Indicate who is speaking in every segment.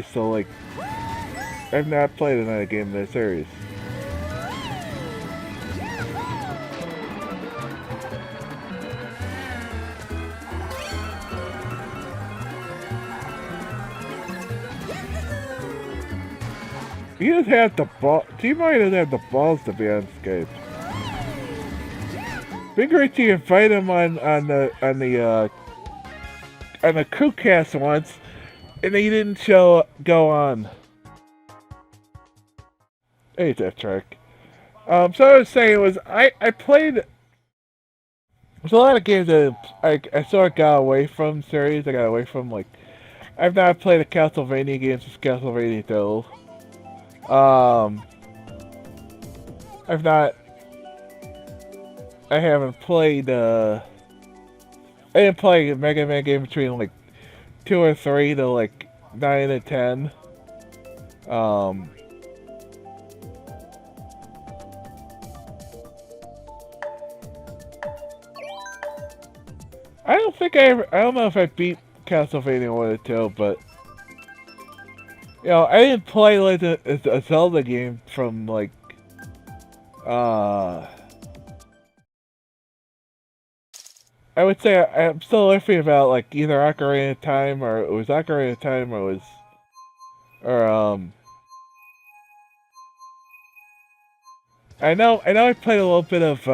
Speaker 1: So like, I've not played another game in this series. He doesn't have the ball. Team Mario doesn't have the balls to be on Skype. Big Richie invited him on the crewcast once, and he didn't go on. Hey, that trick. So I was saying was I played. There's a lot of games that I sort of got away from series. I got away from like I've not played a Castlevania game since Castlevania 2. I've not. I haven't played. I didn't play a Mega Man game between like 2 or 3 to like 9 and 10. I don't think I ever. I don't know if I beat Castlevania 1 or 2, but you know, I didn't play like a Zelda game from like I would say I'm still iffy about like either Ocarina of Time or it was Ocarina of Time or it was or I played a little bit of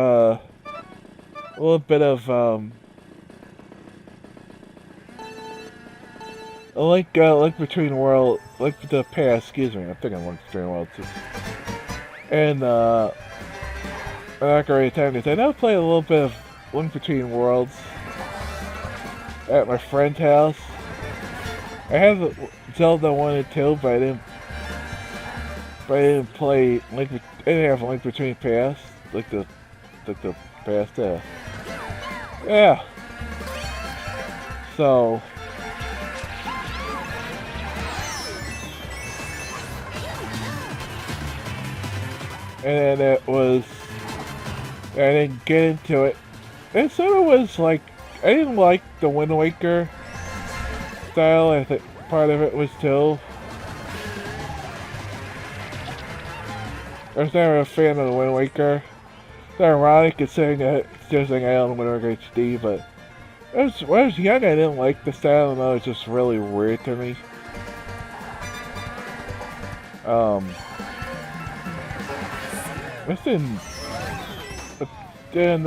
Speaker 1: Link Between Worlds, Link to the Past, excuse me, I'm thinking Link Between Worlds. And Ocarina of Time, because I know played a little bit of Link Between Worlds at my friend's house. I have Zelda 1 and 2, but I didn't play Link. I didn't have Link Between Past, like the past. Yeah. So. And then it was. I didn't get into it. It sort of was like I didn't like the Wind Waker style. I think part of it was too. I was never a fan of the Wind Waker. It's ironic considering that it's just like I own Wind Waker HD, but when I was young I didn't like the style and it was just really weird to me. Listen, then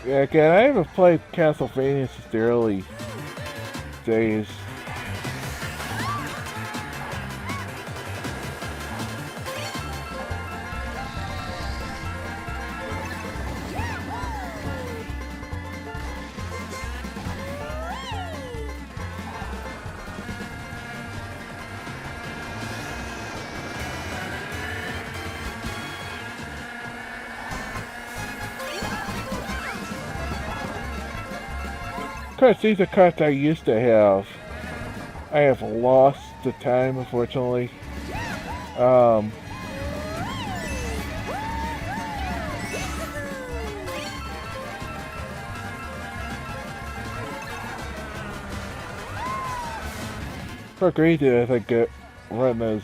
Speaker 1: yeah, again, I haven't played Castlevania since the early days. Of course, these are cards I used to have. I have lost the time, unfortunately. For greedy, I think run as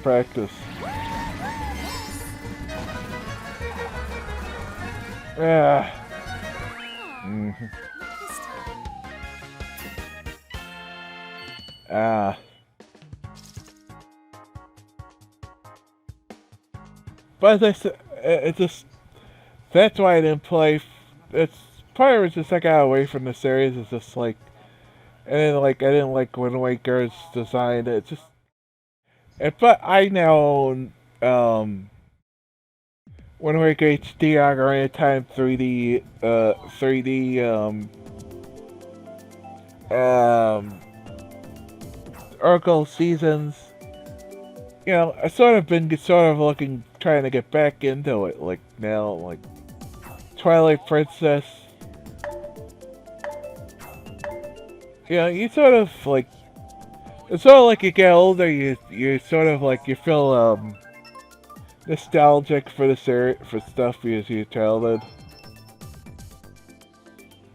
Speaker 1: practice. Yeah. But as I said, it just that's why I didn't play. It's part of it just I got away from the series. It's just like, and then like I didn't like Wind Waker's design. It just, but I now own Wind Waker HD, Ocarina of Time 3D, 3D Oracle Seasons, you know, I sort of been sort of looking, trying to get back into it, like now, like Twilight Princess. You know, you sort of like, it's sort of like you get older, you sort of like, you feel nostalgic for the series, for stuff as your childhood.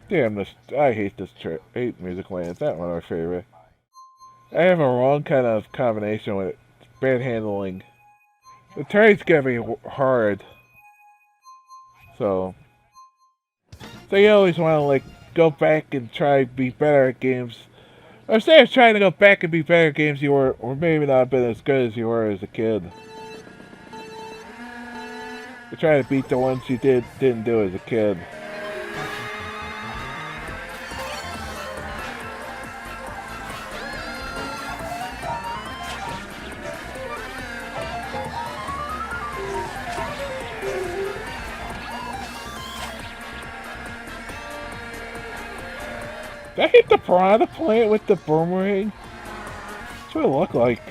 Speaker 1: Damn this! I hate this. I hate Musicland. It's not one of my favorite. I have a wrong kind of combination with it. Bad handling. The turning's gonna be hard. So you always want to like go back and try to be better at games. Or instead of trying to go back and be better at games you were, or maybe not been as good as you were as a kid. You try to beat the ones you didn't do as a kid. Did I hit the piranha plant with the boomerang? That's what it looked like.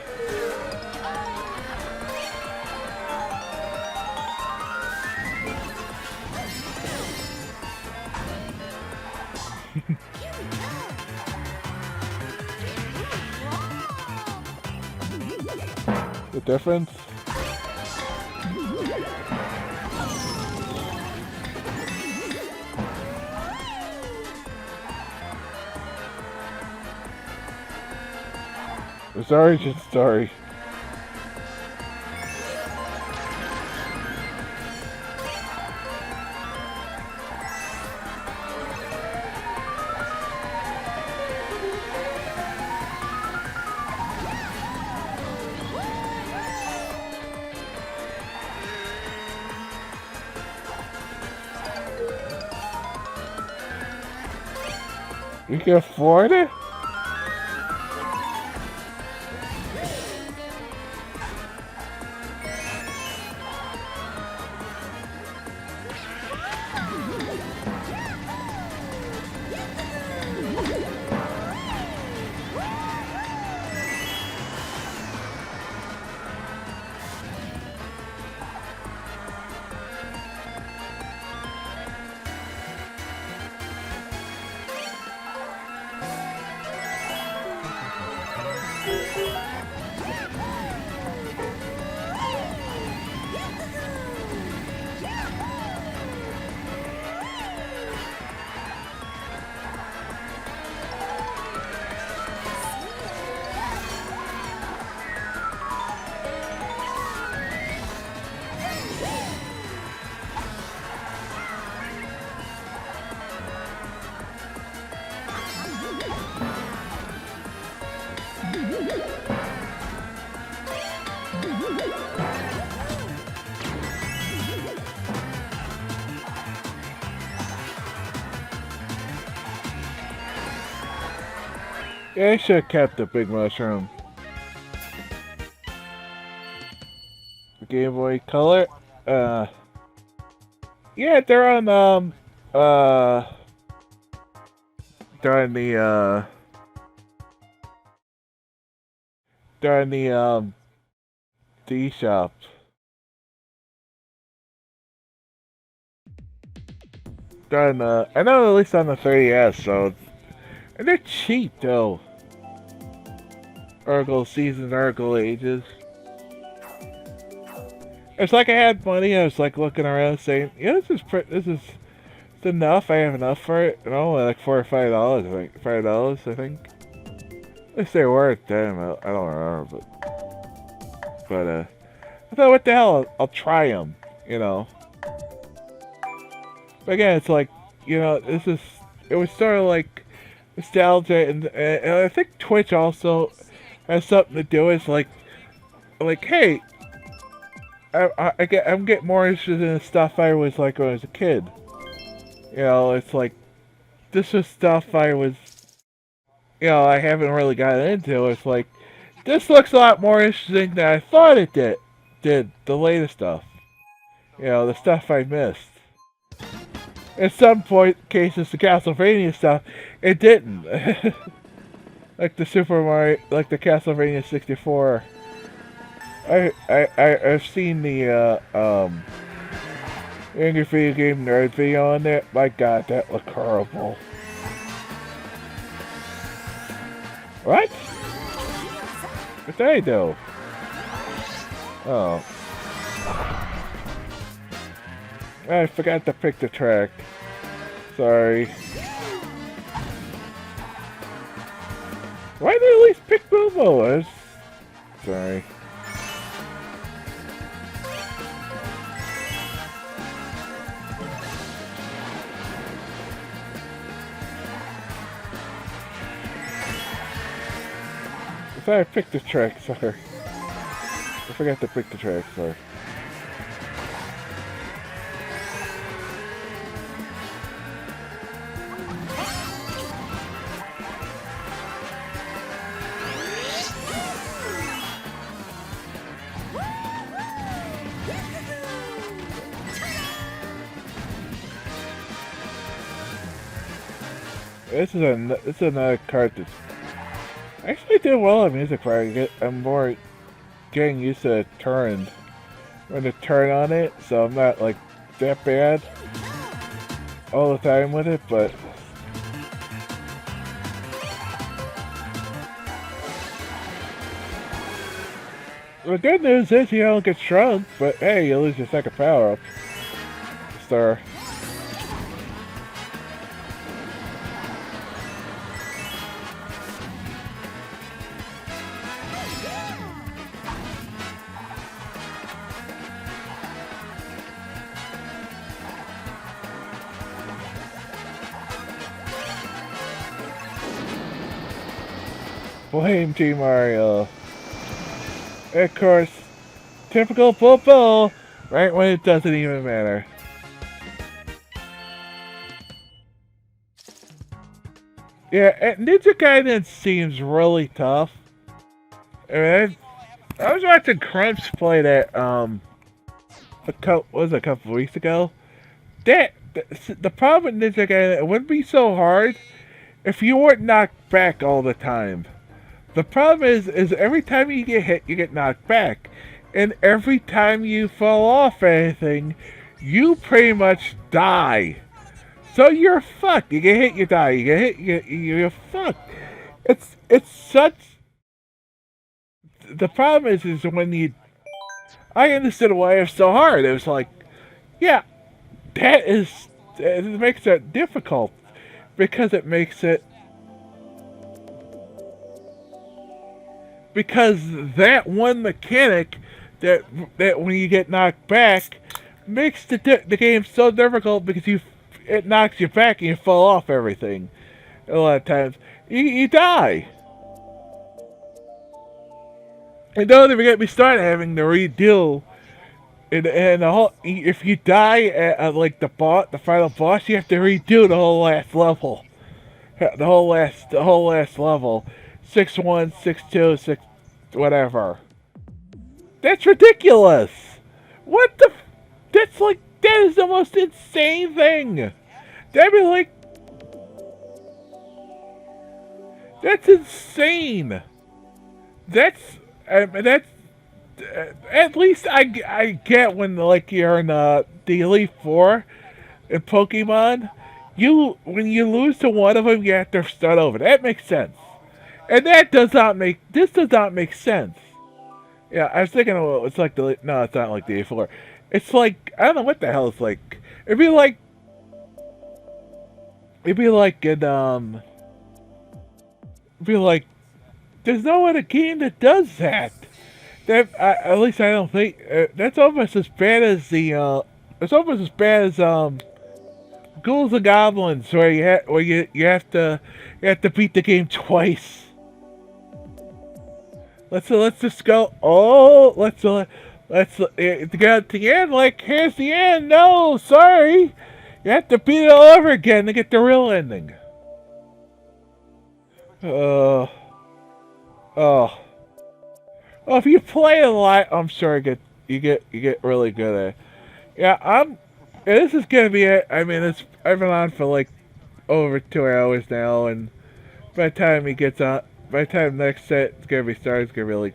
Speaker 1: The difference? It's origin story. You can afford it? Yeah, I should have kept the big mushroom. The Game Boy Color. Yeah, they're on they're in the D shop. They're on I know at least on the 3DS, so and they're cheap though. Urkel Seasons, Urkel Ages. It's like I had money. I was like looking around, saying, "Yeah, this is enough. I have enough for it." And only like $4 or $5. I think $5. I think. At least they were at the time. I don't remember, but I thought, what the hell? I'll try them. You know. But again, it's like, you know, it was sort of like nostalgia, and I think Twitch also has something to do with like, hey, I'm getting more interested in the stuff I was like when I was a kid. You know, it's like, this was stuff I was, you know, I haven't really gotten into. It's like, this looks a lot more interesting than I thought it did, the latest stuff. You know, the stuff I missed. In some cases, the Castlevania stuff, it didn't. Like the Super Mario, like the Castlevania 64. I've seen the Angry Video Game Nerd video on it. My God, that looked horrible. What? What did I do? Oh. I forgot to pick the track. Sorry. Why did they at least pick Momo? Sorry. I picked the track, sorry. I forgot to pick the track, sorry. This is another card that's actually did well on music part. I'm more getting used to the turn when to turn on it, so I'm not like that bad all the time with it, but the good news is you don't get shrunk, but hey, you lose your second power up. Star. Blame Team Mario. Of course, typical football, right when it doesn't even matter. Yeah, Ninja Gaiden seems really tough. I mean, I was watching Crunch play that a couple weeks ago. The problem with Ninja Gaiden, it wouldn't be so hard if you weren't knocked back all the time. The problem is every time you get hit, you get knocked back. And every time you fall off anything, you pretty much die. So you're fucked. You get hit, you die. You get hit, you're fucked. It's such... The problem is when you... I understood why it's so hard. It was like, yeah, it makes it difficult. Because it makes it... Because that one mechanic that when you get knocked back makes the game so difficult because it knocks you back and you fall off everything. A lot of times you die. And don't even get me started having to redo. And the whole, if you die at like the final boss, you have to redo the whole last level. The whole last level. 6-1, 6-2, 6 whatever. That's ridiculous. What the? That is the most insane thing. That'd be like, that's insane. That's at least I get when like you're in the Elite Four in Pokemon. When you lose to one of them, you have to start over. That makes sense. And this does not make sense. Yeah, I was thinking, well, it's like no, it's not like the A4. It's like, I don't know what the hell it's like. It'd be like there's no other game that does that. At least I don't think, that's almost as bad as it's almost as bad as, Ghouls and Goblins, where you have to beat the game twice. Let's just go. Oh, let's to get to the end. Like, here's the end. No, sorry, you have to beat it all over again to get the real ending. Oh, well, if you play a lot, I'm sure you get really good at it. Yeah, this is gonna be it. I mean, I've been on for like over 2 hours now, and by the time the next set is gonna be started, it's gonna be like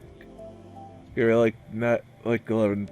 Speaker 1: You're like not like 11